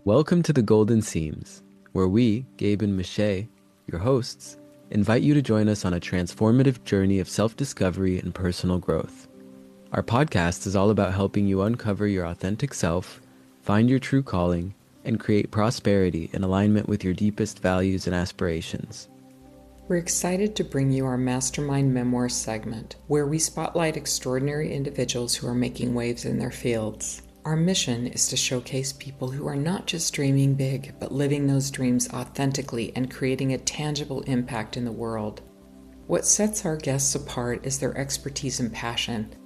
Welcome to the Golden Seams, where we, Gabe and Michelle, your hosts, invite you to join us on a transformative journey of self-discovery and personal growth. Our podcast is all about helping you uncover your authentic self, find your true calling, and create prosperity in alignment with your deepest values and aspirations. We're excited to bring you our Mastermind Memoir segment, where we spotlight extraordinary individuals who are making waves in their fields. Our mission is to showcase people who are not just dreaming big, but living those dreams authentically and creating a tangible impact in the world. What sets our guests apart is their expertise and passion.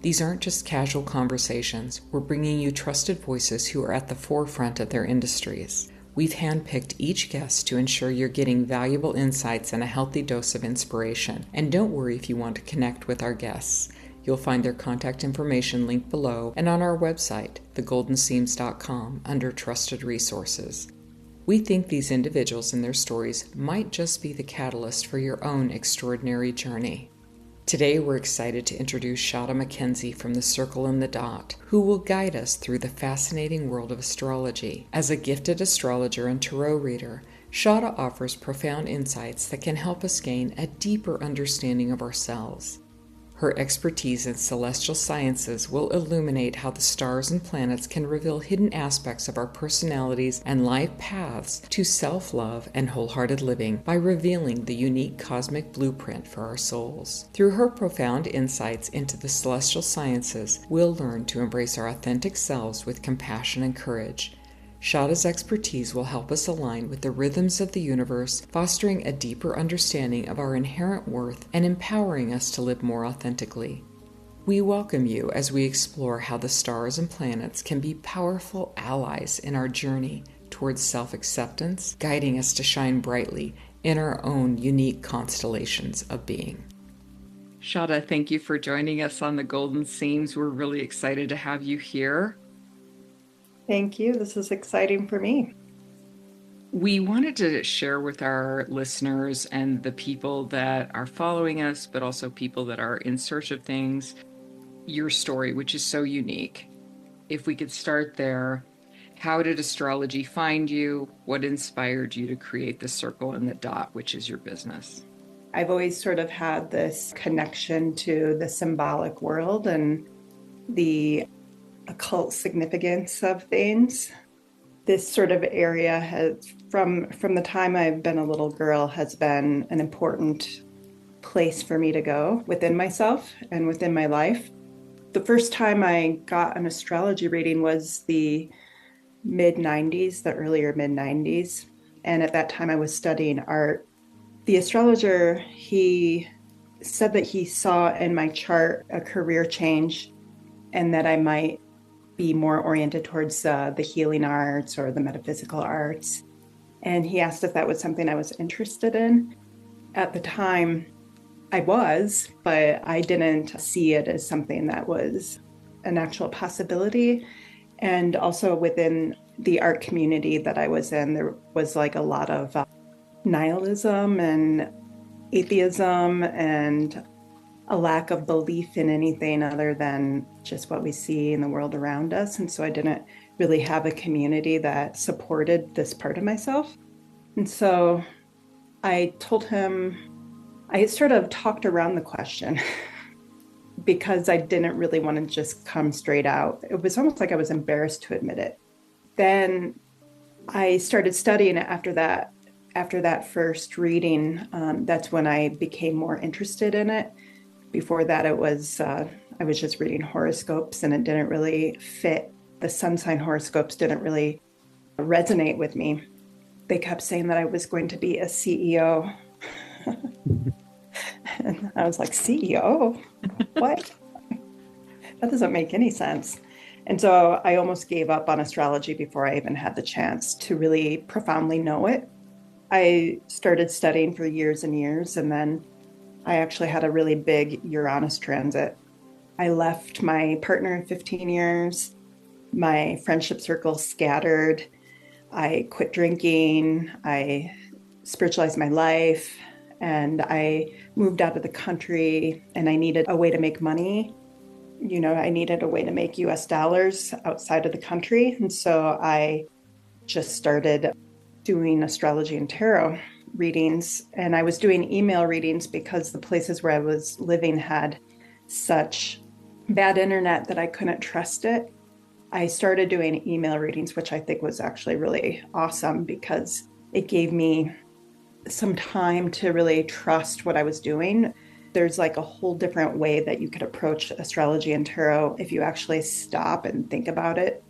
These aren't just casual conversations. We're bringing you trusted voices who are at the forefront of their industries. We've handpicked each guest to ensure you're getting valuable insights and a healthy dose of inspiration. And don't worry if you want to connect with our guests. You'll find their contact information linked below and on our website, thegoldenseams.com, under Trusted Resources. We think these individuals and their stories might just be the catalyst for your own extraordinary journey. Today, we're excited to introduce Shada McKenzie from The Circle and the Dot, who will guide us through the fascinating world of astrology. As a gifted astrologer and tarot reader, Shada offers profound insights that can help us gain a deeper understanding of ourselves. Her expertise in celestial sciences will illuminate how the stars and planets can reveal hidden aspects of our personalities and life paths to self-love and wholehearted living by revealing the unique cosmic blueprint for our souls. Through her profound insights into the celestial sciences, we'll learn to embrace our authentic selves with compassion and courage. Shada's expertise will help us align with the rhythms of the universe, fostering a deeper understanding of our inherent worth and empowering us to live more authentically. We welcome you as we explore how the stars and planets can be powerful allies in our journey towards self-acceptance, guiding us to shine brightly in our own unique constellations of being. Shada, thank you for joining us on the Golden Seams. We're really excited to have you here. Thank you. This is exciting for me. We wanted to share with our listeners and the people that are following us, but also people that are in search of things, your story, which is so unique. If we could start there, how did astrology find you? What inspired you to create the Circle and the Dot, which is your business? I've always sort of had this connection to the symbolic world and the occult significance of things. This sort of area has, from the time I've been a little girl, has been an important place for me to go within myself and within my life. The first time I got an astrology reading was the mid-90s, the earlier mid-90s. And at that time I was studying art. The astrologer, he said that he saw in my chart a career change and that I might be more oriented towards the healing arts or the metaphysical arts. And he asked if that was something I was interested in. At the time, I was, but I didn't see it as something that was an actual possibility. And also within the art community that I was in, there was like a lot of nihilism and atheism and a lack of belief in anything other than just what we see in the world around us. And so I didn't really have a community that supported this part of myself. And so I told him, I sort of talked around the question because I didn't really want to just come straight out. It was almost like I was embarrassed to admit it. Then I started studying it after that. After that first reading, that's when I became more interested in it. Before that, I was just reading horoscopes and it didn't really fit. The sun sign horoscopes didn't really resonate with me. They kept saying that I was going to be a CEO. And I was like, CEO? What? That doesn't make any sense. And so I almost gave up on astrology before I even had the chance to really profoundly know it. I started studying for years and years, and then I actually had a really big Uranus transit. I left my partner in 15 years. My friendship circle scattered. I quit drinking. I spiritualized my life. And I moved out of the country, and I needed a way to make money. I needed a way to make US dollars outside of the country. And so I just started doing astrology and tarot readings. And I was doing email readings because the places where I was living had such bad internet that I couldn't trust it. I started doing email readings, which I think was actually really awesome because it gave me some time to really trust what I was doing. There's like a whole different way that you could approach astrology and tarot if you actually stop and think about it.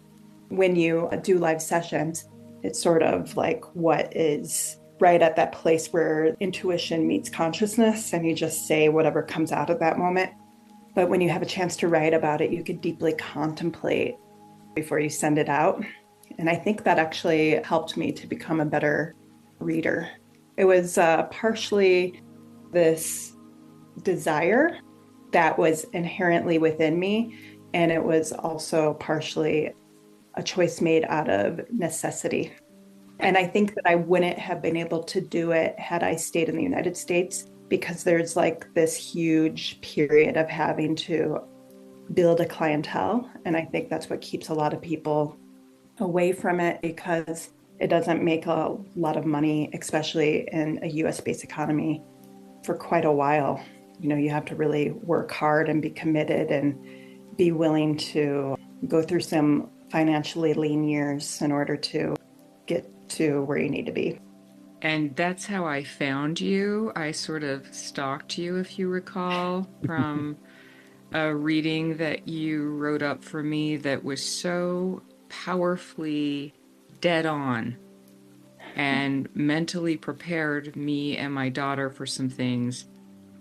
When you do live sessions, it's sort of like what is right at that place where intuition meets consciousness, and you just say whatever comes out of that moment. But when you have a chance to write about it, you could deeply contemplate before you send it out. And I think that actually helped me to become a better reader. It was partially this desire that was inherently within me, and it was also partially a choice made out of necessity. And I think that I wouldn't have been able to do it had I stayed in the United States, because there's like this huge period of having to build a clientele. And I think that's what keeps a lot of people away from it, because it doesn't make a lot of money, especially in a US-based economy, for quite a while. You know, you have to really work hard and be committed and be willing to go through some financially lean years in order to get to where you need to be. And that's how I found you. I sort of stalked you, if you recall, from a reading that you wrote up for me that was so powerfully dead on and mentally prepared me and my daughter for some things.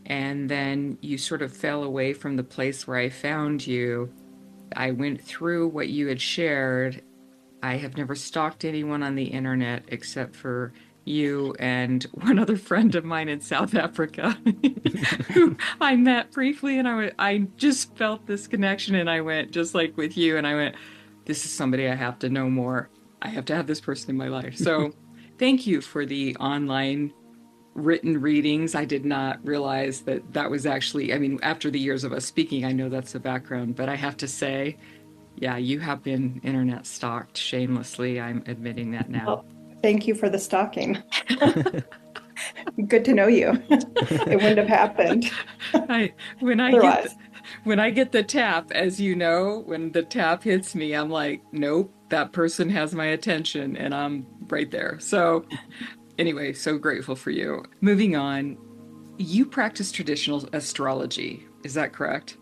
And then you sort of fell away from the place where I found you. I went through what you had shared. I have never stalked anyone on the internet except for you and one other friend of mine in South Africa who I met briefly, and I just felt this connection, and I went, just like with you, and I went, this is somebody I have to know more. I have to have this person in my life. So thank you for the online written readings. I did not realize that that was actually, I mean, after the years of us speaking, I know that's the background, but I have to say, yeah, you have been internet stalked shamelessly. I'm admitting that now. Well, thank you for the stalking. Good to know you. It wouldn't have happened When otherwise. I get the tap, as you know, when the tap hits me, I'm like, nope, that person has my attention, and I'm right there. So anyway, so grateful for you. Moving on, you practice traditional astrology. Is that correct?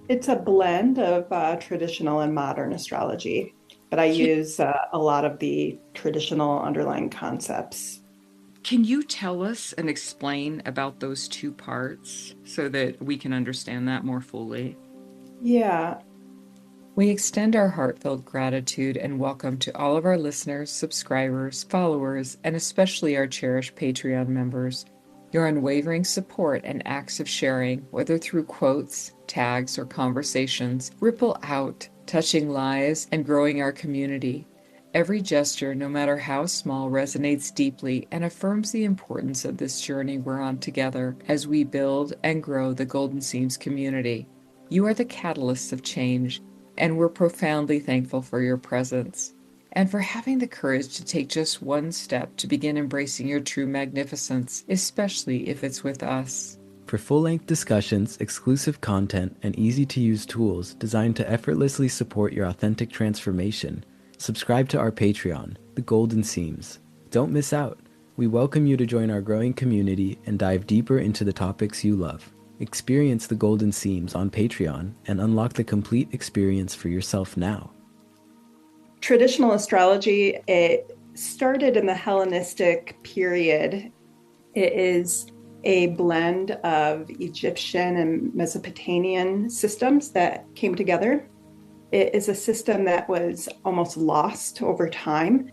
It's a blend of traditional and modern astrology, but I use a lot of the traditional underlying concepts. Can you tell us and explain about those two parts so that we can understand that more fully? Yeah. We extend our heartfelt gratitude and welcome to all of our listeners, subscribers, followers, and especially our cherished Patreon members. Your unwavering support and acts of sharing, whether through quotes, tags, or conversations, ripple out, touching lives and growing our community. Every gesture, no matter how small, resonates deeply and affirms the importance of this journey we're on together as we build and grow the Golden Seams community. You are the catalysts of change, and we're profoundly thankful for your presence and for having the courage to take just one step to begin embracing your true magnificence, especially if it's with us. For full-length discussions, exclusive content, and easy-to-use tools designed to effortlessly support your authentic transformation, subscribe to our Patreon, The Golden Seams. Don't miss out. We welcome you to join our growing community and dive deeper into the topics you love. Experience The Golden Seams on Patreon and unlock the complete experience for yourself now. Traditional astrology, it started in the Hellenistic period. It is a blend of Egyptian and Mesopotamian systems that came together. It is a system that was almost lost over time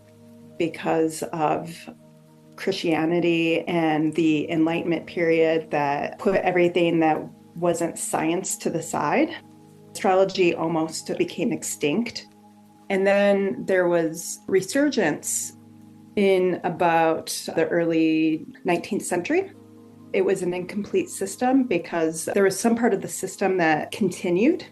because of Christianity and the Enlightenment period that put everything that wasn't science to the side. Astrology almost became extinct. And then there was resurgence in about the early 19th century. It was an incomplete system because there was some part of the system that continued.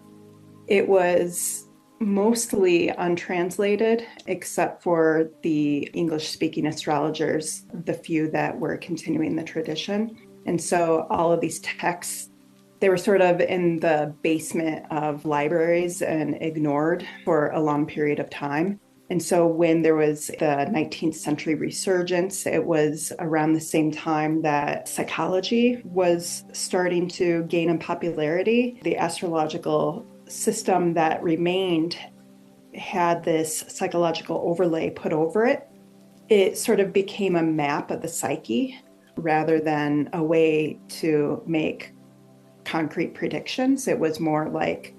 It was mostly untranslated, except for the English-speaking astrologers, the few that were continuing the tradition. And so all of these texts, they were sort of in the basement of libraries and ignored for a long period of time. And so when there was the 19th century resurgence, it was around the same time that psychology was starting to gain in popularity. The astrological system that remained had this psychological overlay put over it. It sort of became a map of the psyche rather than a way to make concrete predictions. It was more like,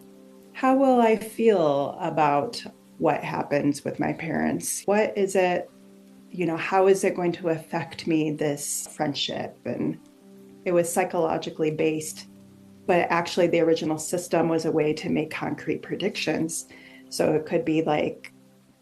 how will I feel about what happens with my parents? What is it, how is it going to affect me, this friendship? And it was psychologically based, but actually the original system was a way to make concrete predictions. So it could be like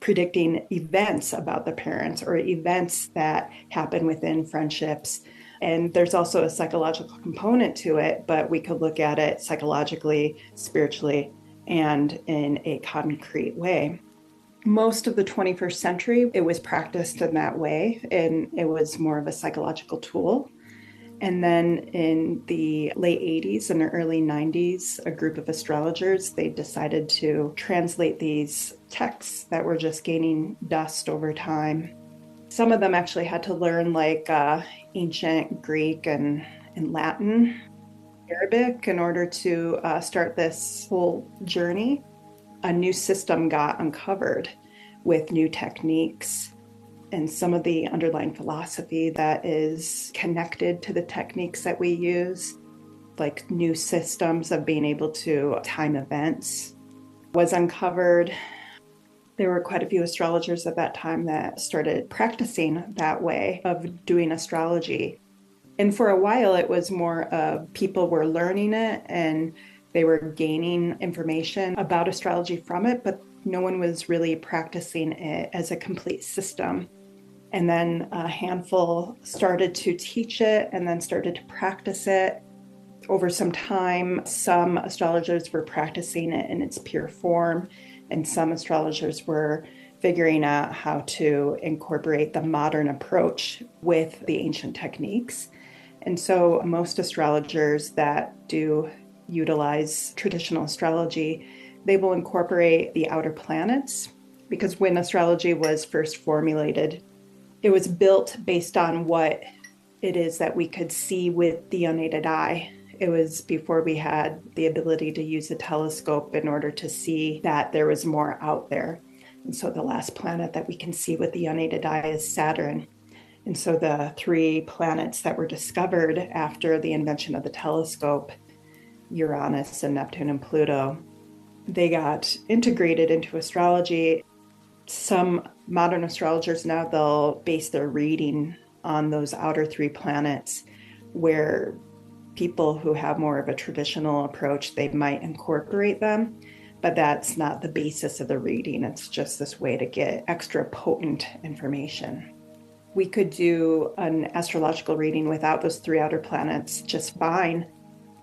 predicting events about the parents or events that happen within friendships. And there's also a psychological component to it, but we could look at it psychologically, spiritually, and in a concrete way. Most of the 21st century, it was practiced in that way, and it was more of a psychological tool. And then in the late 80s and early 90s, a group of astrologers, they decided to translate these texts that were just gaining dust over time. Some of them actually had to learn like ancient Greek and Latin, Arabic in order to start this whole journey. A new system got uncovered with new techniques and some of the underlying philosophy that is connected to the techniques that we use, like new systems of being able to time events, was uncovered. There were quite a few astrologers at that time that started practicing that way of doing astrology. And for a while, it was more of people were learning it and they were gaining information about astrology from it, but no one was really practicing it as a complete system. And then a handful started to teach it and then started to practice it. Over some time, some astrologers were practicing it in its pure form, and some astrologers were figuring out how to incorporate the modern approach with the ancient techniques. And so most astrologers that do utilize traditional astrology, they will incorporate the outer planets, because when astrology was first formulated, it was built based on what it is that we could see with the unaided eye. It was before we had the ability to use a telescope in order to see that there was more out there. And so the last planet that we can see with the unaided eye is Saturn. And so the three planets that were discovered after the invention of the telescope, Uranus and Neptune and Pluto, they got integrated into astrology. Some modern astrologers now, they'll base their reading on those outer three planets, where people who have more of a traditional approach, they might incorporate them, but that's not the basis of the reading. It's just this way to get extra potent information. We could do an astrological reading without those three outer planets just fine,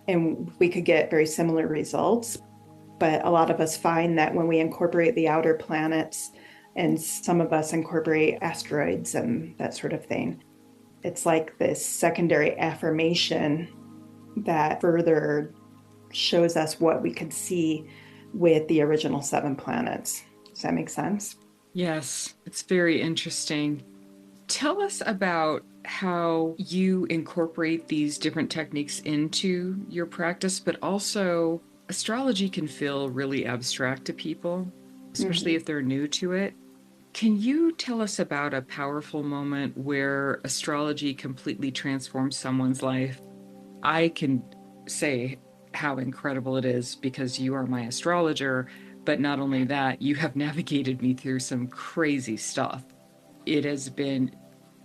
and we could get very similar results. But a lot of us find that when we incorporate the outer planets, and some of us incorporate asteroids and that sort of thing, it's like this secondary affirmation that further shows us what we could see with the original 7 planets. Does that make sense? Yes, it's very interesting. Tell us about how you incorporate these different techniques into your practice, but also astrology can feel really abstract to people, especially if they're new to it. Can you tell us about a powerful moment where astrology completely transformed someone's life? I can say how incredible it is because you are my astrologer, but not only that, you have navigated me through some crazy stuff. It has been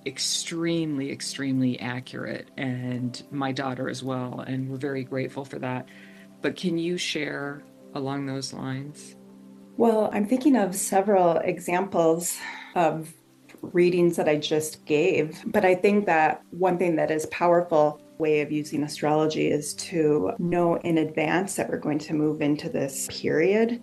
extremely, extremely accurate, and my daughter as well, and we're very grateful for that. But can you share along those lines? Well, I'm thinking of several examples of readings that I just gave, but I think that one thing that is powerful way of using astrology is to know in advance that we're going to move into this period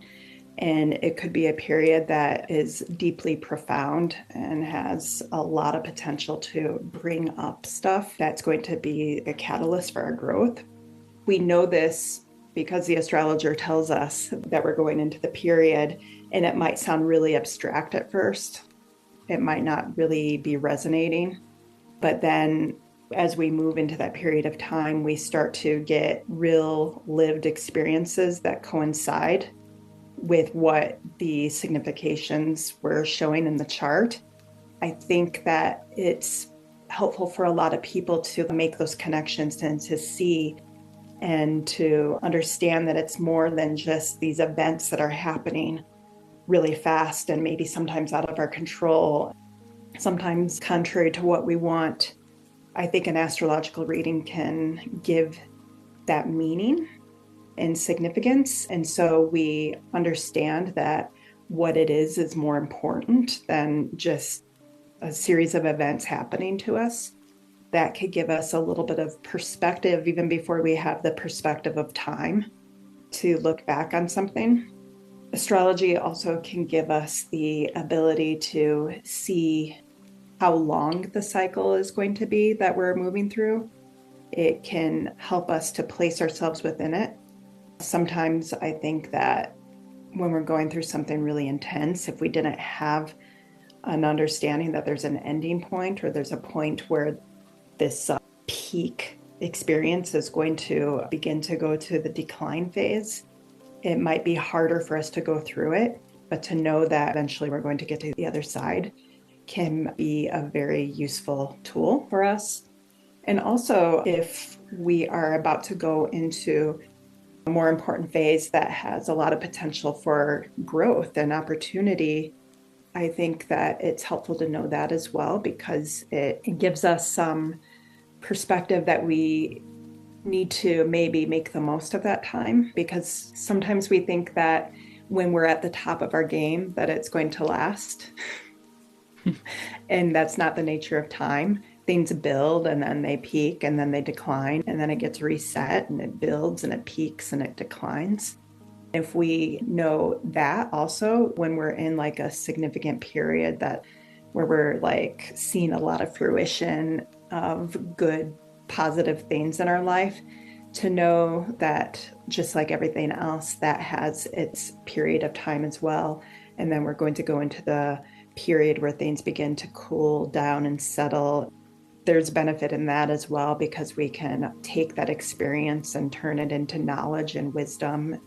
And it could be a period that is deeply profound and has a lot of potential to bring up stuff that's going to be a catalyst for our growth. We know this because the astrologer tells us that we're going into the period, and it might sound really abstract at first. It might not really be resonating. But then as we move into that period of time, we start to get real lived experiences that coincide with what the significations were showing in the chart. I think that it's helpful for a lot of people to make those connections and to see and to understand that it's more than just these events that are happening really fast and maybe sometimes out of our control, sometimes contrary to what we want. I think an astrological reading can give that meaning and significance. And so we understand that what it is more important than just a series of events happening to us. That could give us a little bit of perspective, even before we have the perspective of time to look back on something. Astrology also can give us the ability to see how long the cycle is going to be that we're moving through. It can help us to place ourselves within it. Sometimes I think that when we're going through something really intense, if we didn't have an understanding that there's an ending point or there's a point where this peak experience is going to begin to go to the decline phase, it might be harder for us to go through it. But to know that eventually we're going to get to the other side can be a very useful tool for us. And also, if we are about to go into a more important phase that has a lot of potential for growth and opportunity, I think that it's helpful to know that as well, because it gives us some perspective that we need to maybe make the most of that time, because sometimes we think that when we're at the top of our game that it's going to last. And that's not the nature of time. Things build and then they peak and then they decline, and then it gets reset and it builds and it peaks and it declines. If we know that also when we're in like a significant period that where we're like seeing a lot of fruition of good, positive things in our life, to know that just like everything else, that has its period of time as well. And then we're going to go into the period where things begin to cool down and settle. There's benefit in that as well, because we can take that experience and turn it into knowledge and wisdom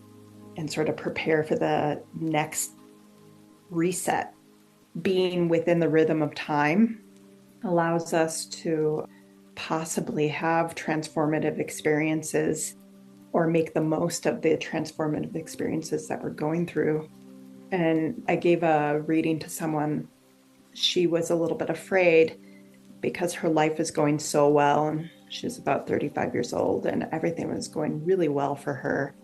and sort of prepare for the next reset. Being within the rhythm of time allows us to possibly have transformative experiences or make the most of the transformative experiences that we're going through. And I gave a reading to someone. She was a little bit afraid because her life is going so well, and she was about 35 years old and everything was going really well for her.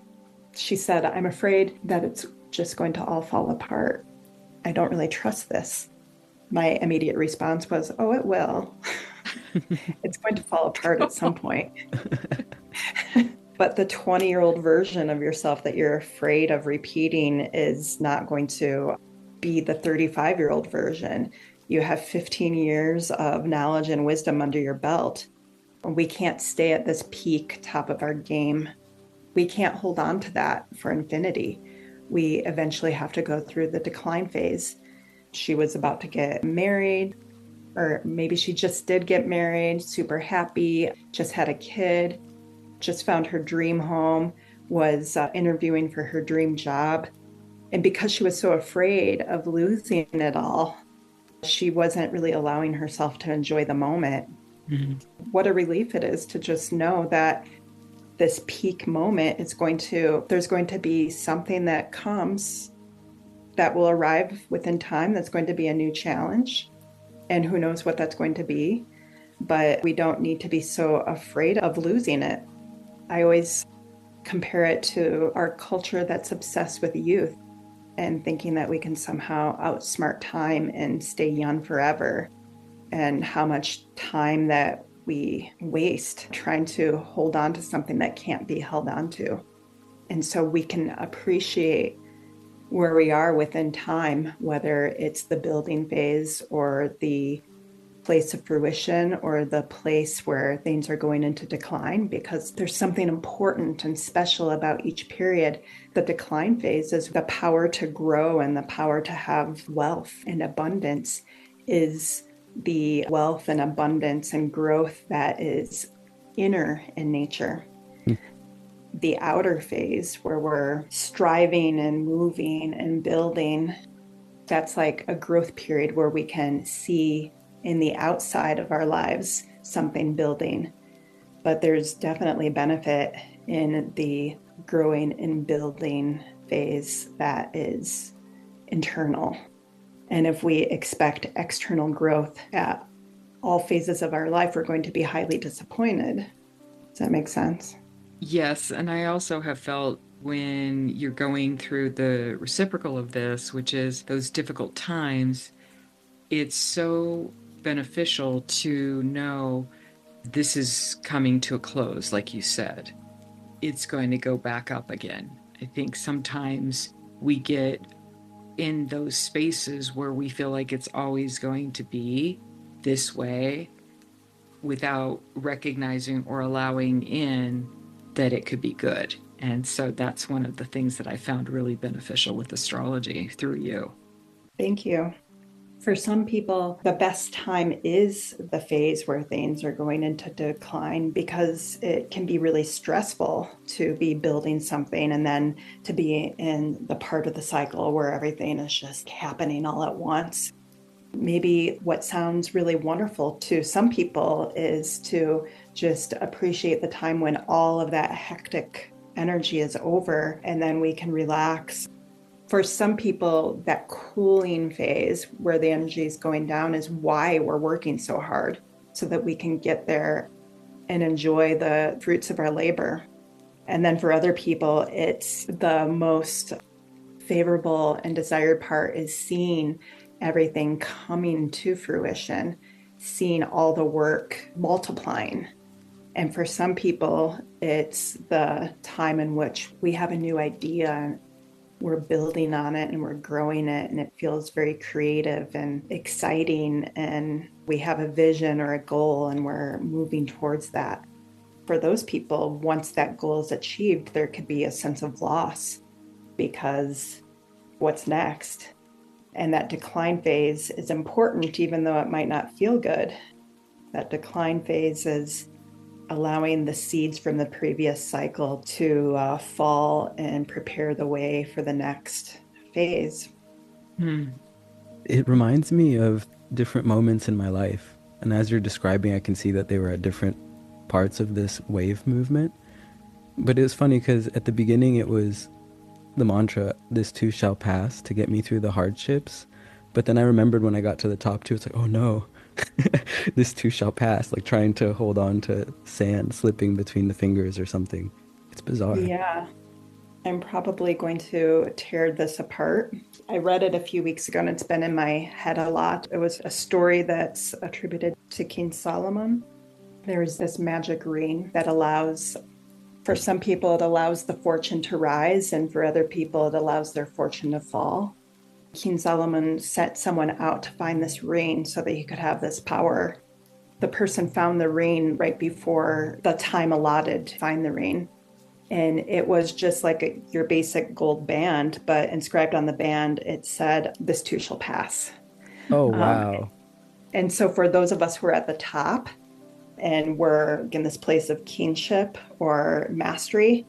She said, "I'm afraid that it's just going to all fall apart. I don't really trust this." My immediate response was, "Oh, it will." It's going to fall apart at some point. But the 20-year-old version of yourself that you're afraid of repeating is not going to be the 35-year-old version. You have 15 years of knowledge and wisdom under your belt. We can't stay at this peak top of our game. We can't hold on to that for infinity. We eventually have to go through the decline phase. She was about to get married, or maybe she just did get married, super happy, just had a kid, just found her dream home, was interviewing for her dream job. And because she was so afraid of losing it all, she wasn't really allowing herself to enjoy the moment. Mm-hmm. What a relief it is to just know that this peak moment is there's going to be something that comes that will arrive within time that's going to be a new challenge. And who knows what that's going to be. But we don't need to be so afraid of losing it. I always compare it to our culture that's obsessed with youth and thinking that we can somehow outsmart time and stay young forever, and how much time that we waste trying to hold on to something that can't be held on to. And so we can appreciate where we are within time, whether it's the building phase or the place of fruition or the place where things are going into decline, because there's something important and special about each period. The decline phase is the power to grow and the power to have wealth and abundance, is the wealth and abundance and growth that is inner in nature. The outer phase, where we're striving and moving and building, that's like a growth period where we can see in the outside of our lives something building. But there's definitely benefit in the growing and building phase that is internal. And if we expect external growth at all phases of our life, we're going to be highly disappointed. Does that make sense? Yes, and I also have felt when you're going through the reciprocal of this, which is those difficult times, it's so beneficial to know this is coming to a close, like you said. It's going to go back up again. I think sometimes we get in those spaces where we feel like it's always going to be this way without recognizing or allowing in that it could be good. And so that's one of the things that I found really beneficial with astrology through you. Thank you. For some people, the best time is the phase where things are going into decline, because it can be really stressful to be building something and then to be in the part of the cycle where everything is just happening all at once. Maybe what sounds really wonderful to some people is to just appreciate the time when all of that hectic energy is over and then we can relax. For some people, that cooling phase where the energy is going down is why we're working so hard, so that we can get there and enjoy the fruits of our labor. And then for other people, it's the most favorable and desired part is seeing everything coming to fruition, seeing all the work multiplying. And for some people, it's the time in which we have a new idea, we're building on it and we're growing it, and it feels very creative and exciting, and we have a vision or a goal and we're moving towards that. For those people, once that goal is achieved, there could be a sense of loss, because what's next? And that decline phase is important, even though it might not feel good. That decline phase is allowing the seeds from the previous cycle to fall and prepare the way for the next phase. It reminds me of different moments in my life. And as you're describing, I can see that they were at different parts of this wave movement. But it was funny because at the beginning it was the mantra, this too shall pass, to get me through the hardships. But then I remembered when I got to the top two, it's like, oh no, this too shall pass, like trying to hold on to sand slipping between the fingers or something. It's bizarre. Yeah, I'm probably going to tear this apart. I read it a few weeks ago and it's been in my head a lot. It was a story that's attributed to King Solomon. There's this magic ring that allows, for some people, it allows the fortune to rise, and for other people, it allows their fortune to fall. King Solomon sent someone out to find this ring so that he could have this power. The person found the ring right before the time allotted to find the ring. And it was just like your basic gold band, but inscribed on the band, it said, "This too shall pass." Oh, wow. And so for those of us who are at the top and we're in this place of kingship or mastery,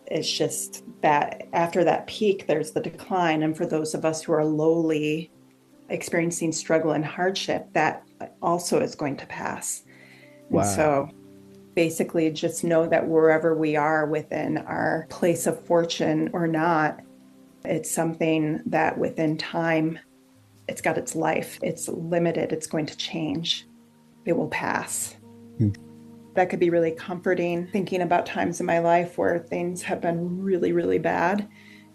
it's just that after that peak, there's the decline. And for those of us who are lowly, experiencing struggle and hardship, that also is going to pass. Wow. And so basically just know that wherever we are within our place of fortune or not, it's something that within time, it's got its life. It's limited. It's going to change. It will pass. That could be really comforting, thinking about times in my life where things have been really, really bad,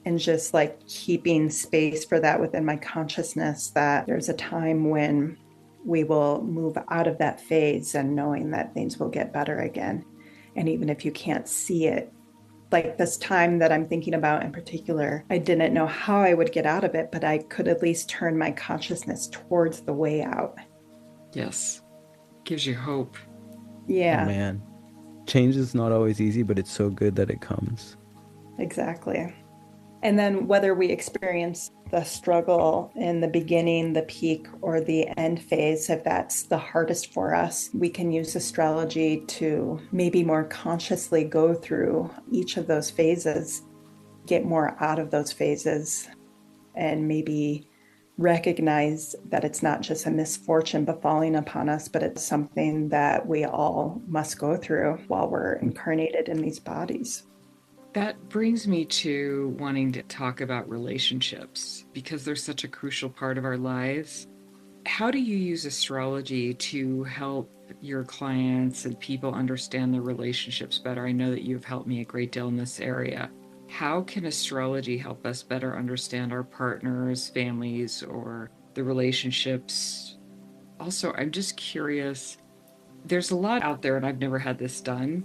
and just like keeping space for that within my consciousness, that there's a time when we will move out of that phase and knowing that things will get better again. And even if you can't see it, Like this time that I'm thinking about in particular, I didn't know how I would get out of it, but I could at least turn my consciousness towards the way out. Yes. Gives you hope. Yeah. Oh man. Change is not always easy, but it's so good that it comes. Exactly. And then whether we experience the struggle in the beginning, the peak, or the end phase, if that's the hardest for us, we can use astrology to maybe more consciously go through each of those phases, get more out of those phases, and maybe recognize that it's not just a misfortune befalling upon us, but it's something that we all must go through while we're incarnated in these bodies. That brings me to wanting to talk about relationships because they're such a crucial part of our lives. How do you use astrology to help your clients and people understand their relationships better? I know that you've helped me a great deal in this area. How can astrology help us better understand our partners, families, or the relationships? Also, I'm just curious, there's a lot out there, and I've never had this done,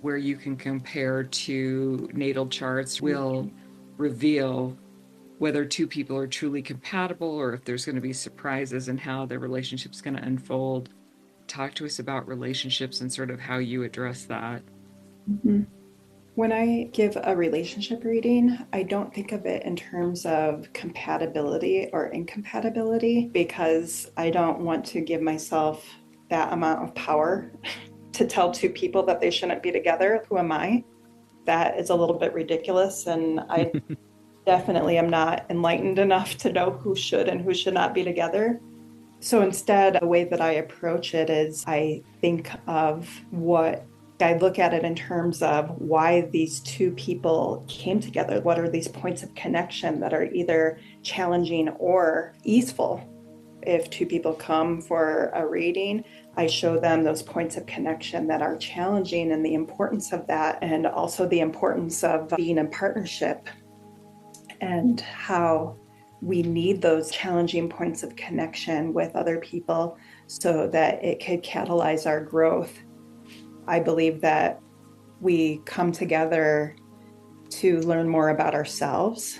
where you can compare two natal charts, will reveal whether two people are truly compatible or if there's going to be surprises and how their relationship's going to unfold. Talk to us about relationships and sort of how you address that. Mm-hmm. When I give a relationship reading, I don't think of it in terms of compatibility or incompatibility because I don't want to give myself that amount of power to tell two people that they shouldn't be together. Who am I? That is a little bit ridiculous. And I definitely am not enlightened enough to know who should and who should not be together. So instead, the way that I approach it is I think of I look at it in terms of why these two people came together. What are these points of connection that are either challenging or easeful? If two people come for a reading, I show them those points of connection that are challenging and the importance of that, and also the importance of being in partnership and how we need those challenging points of connection with other people so that it could catalyze our growth. I believe that we come together to learn more about ourselves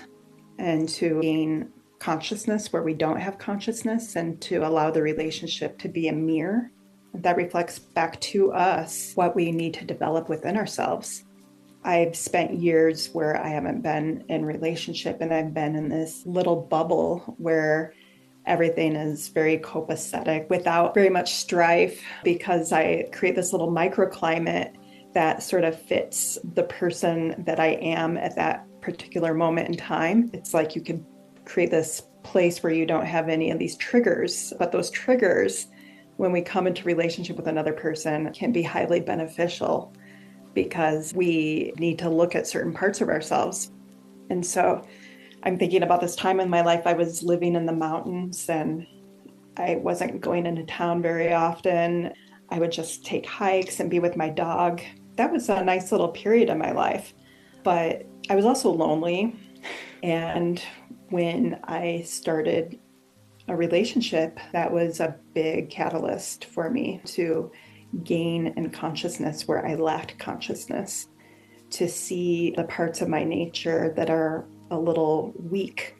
and to gain consciousness where we don't have consciousness, and to allow the relationship to be a mirror that reflects back to us what we need to develop within ourselves. I've spent years where I haven't been in relationship, and I've been in this little bubble where everything is very copacetic without very much strife, because I create this little microclimate that sort of fits the person that I am at that particular moment in time. It's like you could create this place where you don't have any of these triggers, but those triggers, when we come into relationship with another person, can be highly beneficial because we need to look at certain parts of ourselves. And so I'm thinking about this time in my life. I was living in the mountains and I wasn't going into town very often. I would just take hikes and be with my dog. That was a nice little period in my life, but I was also lonely. And when I started a relationship, that was a big catalyst for me to gain in consciousness where I lacked consciousness, to see the parts of my nature that are a little weak,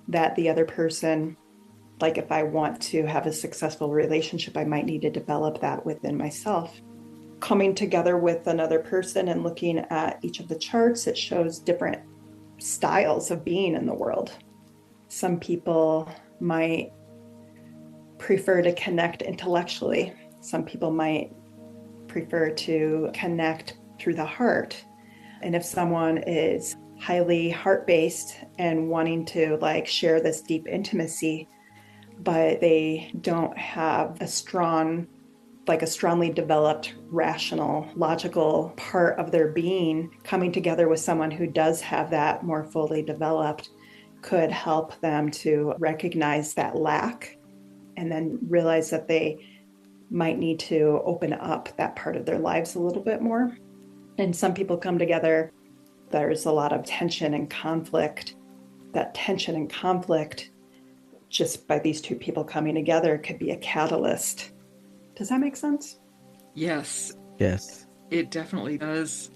that the other person, like if I want to have a successful relationship, I might need to develop that within myself. Coming together with another person and looking at each of the charts, it shows different styles of being in the world. Some people might prefer to connect intellectually. Some people might prefer to connect through the heart. And if someone is highly heart-based and wanting to share this deep intimacy, but they don't have a strongly developed, rational, logical part of their being, coming together with someone who does have that more fully developed could help them to recognize that lack and then realize that they might need to open up that part of their lives a little bit more. And some people come together, there's a lot of tension and conflict. That tension and conflict, just by these two people coming together, could be a catalyst. Does that make sense? Yes. Yes. It definitely does.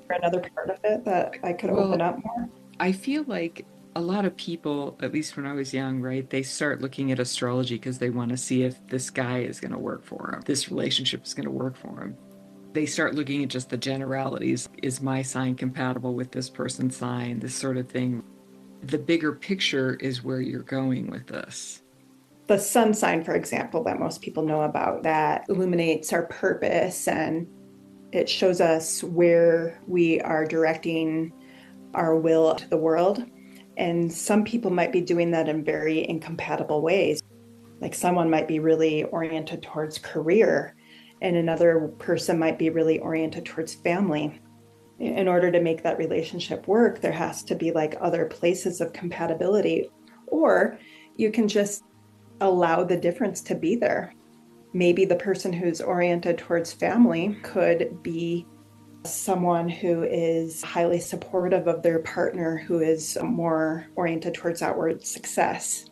there another part of it that I could open up more? I feel like a lot of people, at least when I was young, right, they start looking at astrology because they want to see if this guy is going to work for him, this relationship is going to work for him. They start looking at just the generalities. Is my sign compatible with this person's sign? This sort of thing. The bigger picture is where you're going with this. The sun sign, for example, that most people know about, that illuminates our purpose and it shows us where we are directing our will to the world. And some people might be doing that in very incompatible ways. Like someone might be really oriented towards career, and another person might be really oriented towards family. In order to make that relationship work, there has to be like other places of compatibility, or you can just allow the difference to be there. Maybe the person who's oriented towards family could be someone who is highly supportive of their partner, who is more oriented towards outward success.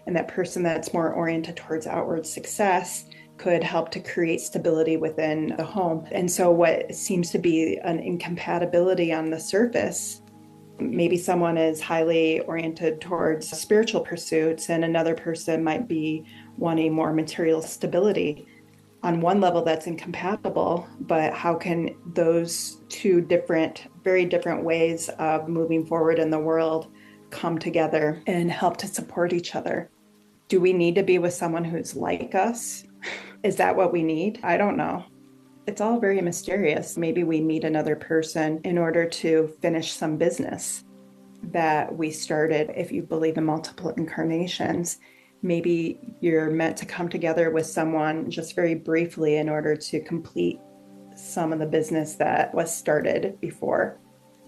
And that person that's more oriented towards outward success could help to create stability within the home. And so what seems to be an incompatibility on the surface, maybe someone is highly oriented towards spiritual pursuits and another person might be wanting more material stability. On one level, that's incompatible, but how can those two very different ways of moving forward in the world come together and help to support each other? Do we need to be with someone who's like us? Is that what we need? I don't know. It's all very mysterious. Maybe we meet another person in order to finish some business that we started. If you believe in multiple incarnations, maybe you're meant to come together with someone just very briefly in order to complete some of the business that was started before.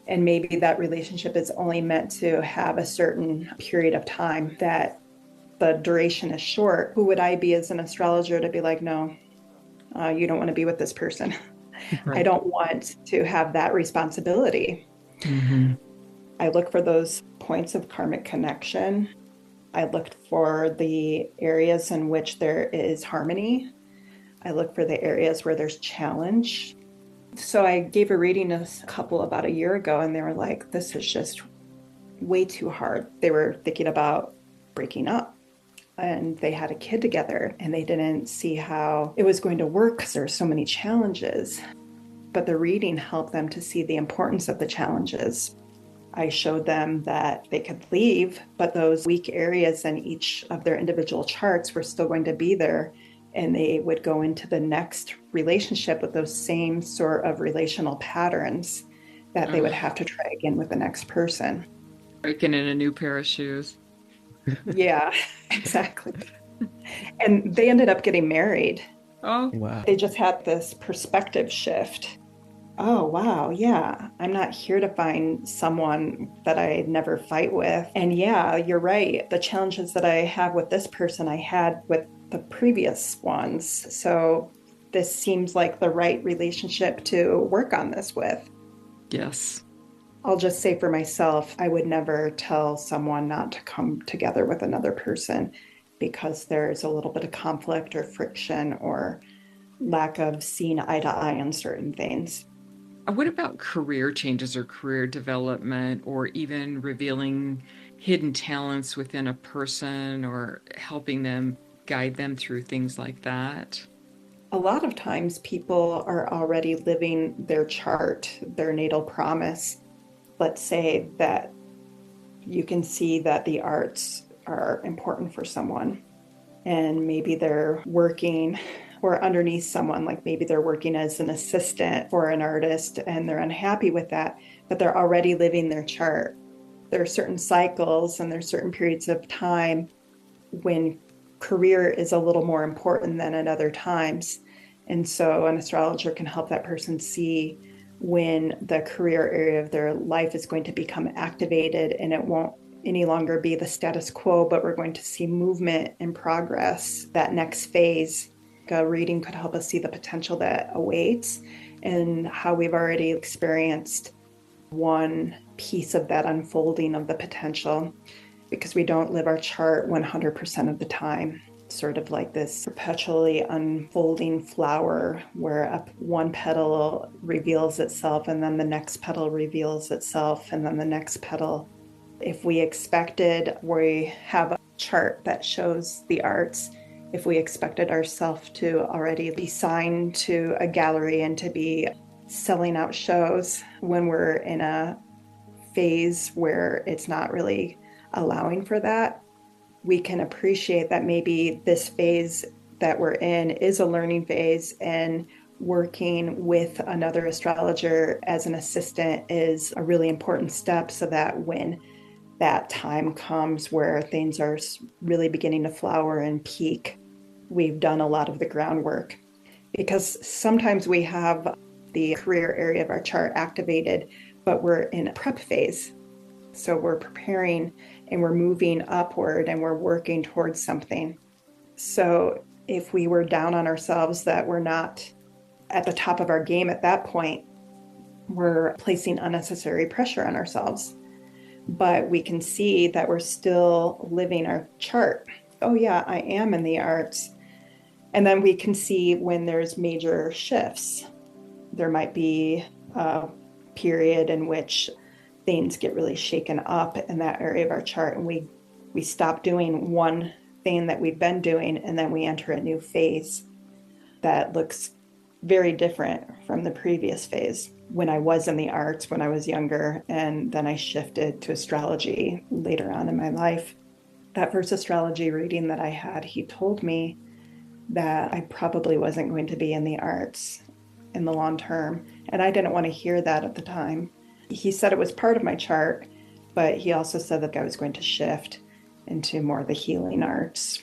And maybe that relationship is only meant to have a certain period of time, that the duration is short. Who would I be as an astrologer to be like, no, you don't want to be with this person. Right. I don't want to have that responsibility. Mm-hmm. I look for those points of karmic connection. I looked for the areas in which there is harmony. I look for the areas where there's challenge. So I gave a reading to a couple about a year ago, and they were like, this is just way too hard. They were thinking about breaking up, and they had a kid together, and they didn't see how it was going to work because there were so many challenges. But the reading helped them to see the importance of the challenges. I showed them that they could leave, but those weak areas in each of their individual charts were still going to be there, and they would go into the next relationship with those same sort of relational patterns that they would have to try again with the next person. Breaking in a new pair of shoes. Yeah, exactly. And they ended up getting married. Oh, wow. They just had this perspective shift. Oh, wow. Yeah. I'm not here to find someone that I never fight with. And yeah, you're right. The challenges that I have with this person, I had with the previous ones. So this seems like the right relationship to work on this with. Yes. I'll just say for myself, I would never tell someone not to come together with another person because there's a little bit of conflict or friction or lack of seeing eye to eye on certain things. What about career changes or career development, or even revealing hidden talents within a person or helping them guide them through things like that? A lot of times people are already living their chart, their natal promise. Let's say that you can see that the arts are important for someone, and maybe they're working or underneath someone, like maybe they're working as an assistant for an artist and they're unhappy with that, but they're already living their chart. There are certain cycles and there's certain periods of time when career is a little more important than at other times. And so an astrologer can help that person see when the career area of their life is going to become activated, and it won't any longer be the status quo, but we're going to see movement and progress, that next phase. A reading could help us see the potential that awaits and how we've already experienced one piece of that unfolding of the potential, because we don't live our chart 100% of the time. sort of like this perpetually unfolding flower where one petal reveals itself and then the next petal reveals itself and then the next petal. If we have a chart that shows the arts. If we expected ourselves to already be signed to a gallery and to be selling out shows when we're in a phase where it's not really allowing for that, we can appreciate that maybe this phase that we're in is a learning phase, and working with another astrologer as an assistant is a really important step, so that when that time comes where things are really beginning to flower and peak, we've done a lot of the groundwork. Because sometimes we have the career area of our chart activated, but we're in a prep phase. So we're preparing and we're moving upward and we're working towards something. So if we were down on ourselves that we're not at the top of our game at that point, we're placing unnecessary pressure on ourselves. But we can see that we're still living our chart. Oh yeah, I am in the arts. And then we can see when there's major shifts. There might be a period in which things get really shaken up in that area of our chart, and we stop doing one thing that we've been doing, and then we enter a new phase that looks very different from the previous phase. When I was in the arts when I was younger, and then I shifted to astrology later on in my life. That first astrology reading that I had, he told me that I probably wasn't going to be in the arts in the long term. And I didn't want to hear that at the time. He said it was part of my chart, but he also said that I was going to shift into more of the healing arts.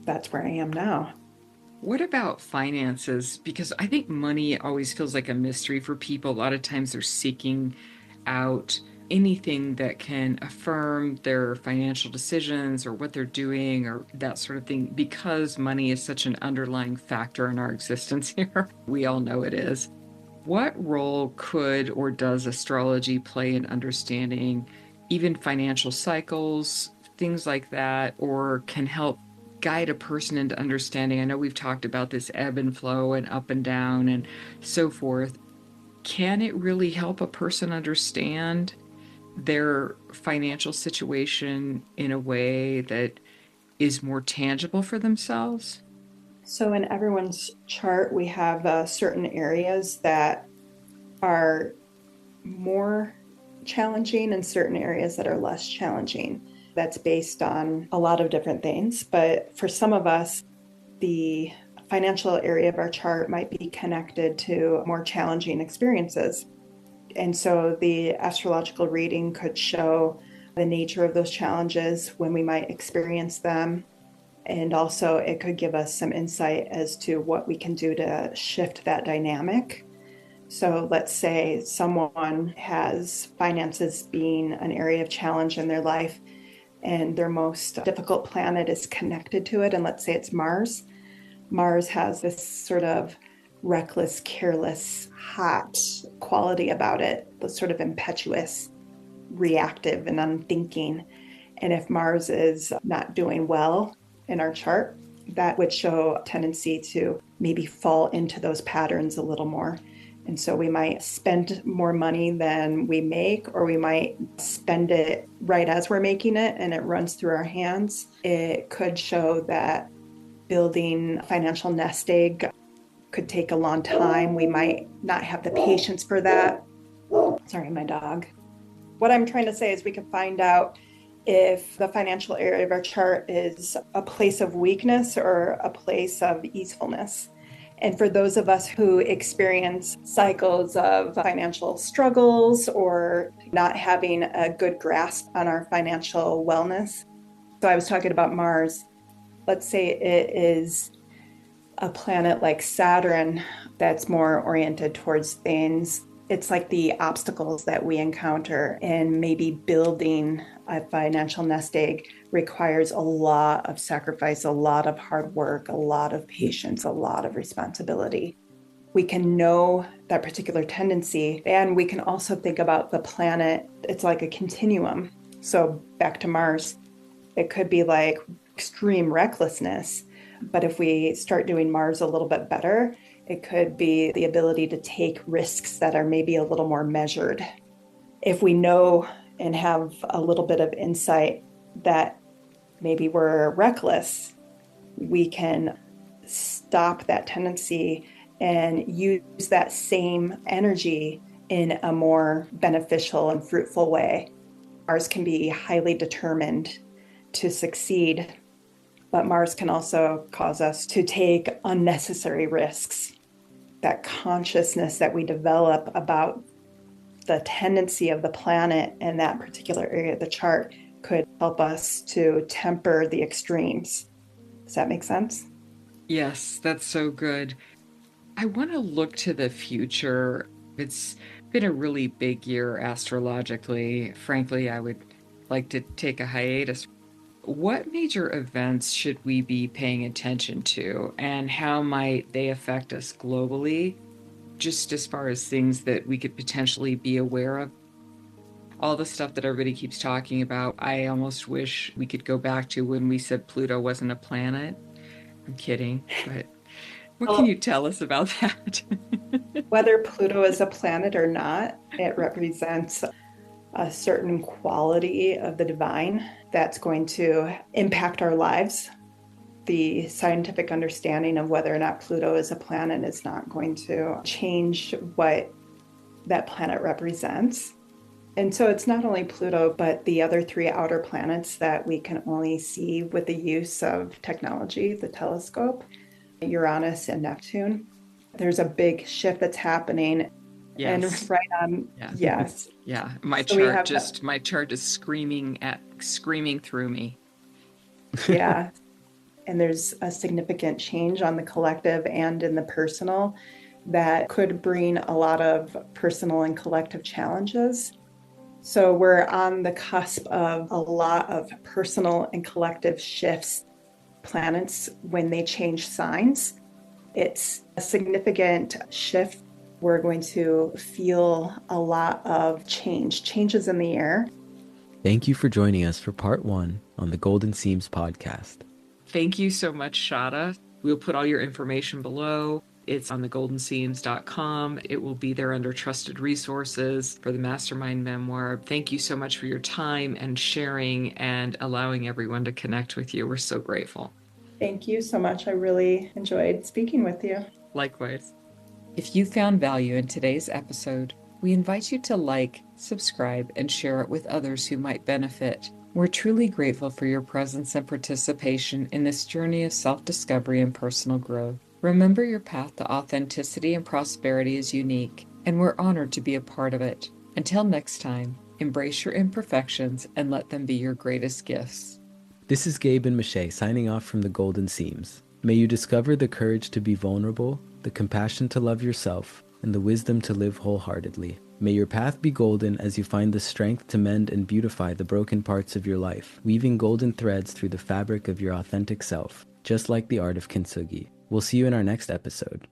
That's where I am now. What about finances? Because I think money always feels like a mystery for people. A lot of times they're seeking out anything that can affirm their financial decisions or what they're doing or that sort of thing, because money is such an underlying factor in our existence here. We all know it is. What role could or does astrology play in understanding even financial cycles, things like that, or can help guide a person into understanding? I know we've talked about this ebb and flow and up and down and so forth. Can it really help a person understand their financial situation in a way that is more tangible for themselves? So in everyone's chart, we have certain areas that are more challenging and certain areas that are less challenging. That's based on a lot of different things. But for some of us, the financial area of our chart might be connected to more challenging experiences. And so the astrological reading could show the nature of those challenges, when we might experience them. And also it could give us some insight as to what we can do to shift that dynamic. So let's say someone has finances being an area of challenge in their life, and their most difficult planet is connected to it. And let's say it's Mars. Mars has this sort of reckless, careless, hot quality about it, the sort of impetuous, reactive, and unthinking. And if Mars is not doing well in our chart, that would show a tendency to maybe fall into those patterns a little more. And so we might spend more money than we make, or we might spend it right as we're making it and it runs through our hands. It could show that building a financial nest egg could take a long time. We might not have the patience for that. Sorry, my dog. What I'm trying to say is we can find out if the financial area of our chart is a place of weakness or a place of easefulness. And for those of us who experience cycles of financial struggles or not having a good grasp on our financial wellness. So I was talking about Mars. Let's say it is a planet like Saturn that's more oriented towards things. It's like the obstacles that we encounter, and maybe building a financial nest egg requires a lot of sacrifice, a lot of hard work, a lot of patience, a lot of responsibility. We can know that particular tendency, and we can also think about the planet. It's like a continuum. So back to Mars, it could be like extreme recklessness. But if we start doing Mars a little bit better, it could be the ability to take risks that are maybe a little more measured. If we know and have a little bit of insight that maybe we're reckless, we can stop that tendency and use that same energy in a more beneficial and fruitful way. Mars can be highly determined to succeed, but Mars can also cause us to take unnecessary risks. That consciousness that we develop about the tendency of the planet in that particular area of the chart could help us to temper the extremes. Does that make sense? Yes, that's so good. I want to look to the future. It's been a really big year astrologically. Frankly, I would like to take a hiatus. What major events should we be paying attention to, and how might they affect us globally? Just as far as things that we could potentially be aware of. All the stuff that everybody keeps talking about, I almost wish we could go back to when we said Pluto wasn't a planet. I'm kidding, but what can you tell us about that? Whether Pluto is a planet or not, it represents a certain quality of the divine that's going to impact our lives. The scientific understanding of whether or not Pluto is a planet is not going to change what that planet represents. And so it's not only Pluto, but the other three outer planets that we can only see with the use of technology, the telescope, Uranus and Neptune. There's a big shift that's happening. Yes. And right on, yeah. Yes. Yeah, my chart is screaming through me. Yeah. And there's a significant change on the collective and in the personal that could bring a lot of personal and collective challenges. So we're on the cusp of a lot of personal and collective shifts. Planets, when they change signs, it's a significant shift. We're going to feel a lot of changes in the air. Thank you for joining us for part 1 on the Golden Seams podcast. Thank you so much, Shada. We'll put all your information below. It's on thegoldenseams.com. It will be there under trusted resources for the Mastermind Memoir. Thank you so much for your time and sharing and allowing everyone to connect with you. We're so grateful. Thank you so much. I really enjoyed speaking with you. Likewise. If you found value in today's episode, we invite you to like, subscribe, and share it with others who might benefit. We're truly grateful for your presence and participation in this journey of self-discovery and personal growth. Remember, your path to authenticity and prosperity is unique, and we're honored to be a part of it. Until next time, embrace your imperfections and let them be your greatest gifts. This is Gabe and Michelle signing off from the Golden Seams. May you discover the courage to be vulnerable, the compassion to love yourself, and the wisdom to live wholeheartedly. May your path be golden as you find the strength to mend and beautify the broken parts of your life, weaving golden threads through the fabric of your authentic self, just like the art of kintsugi. We'll see you in our next episode.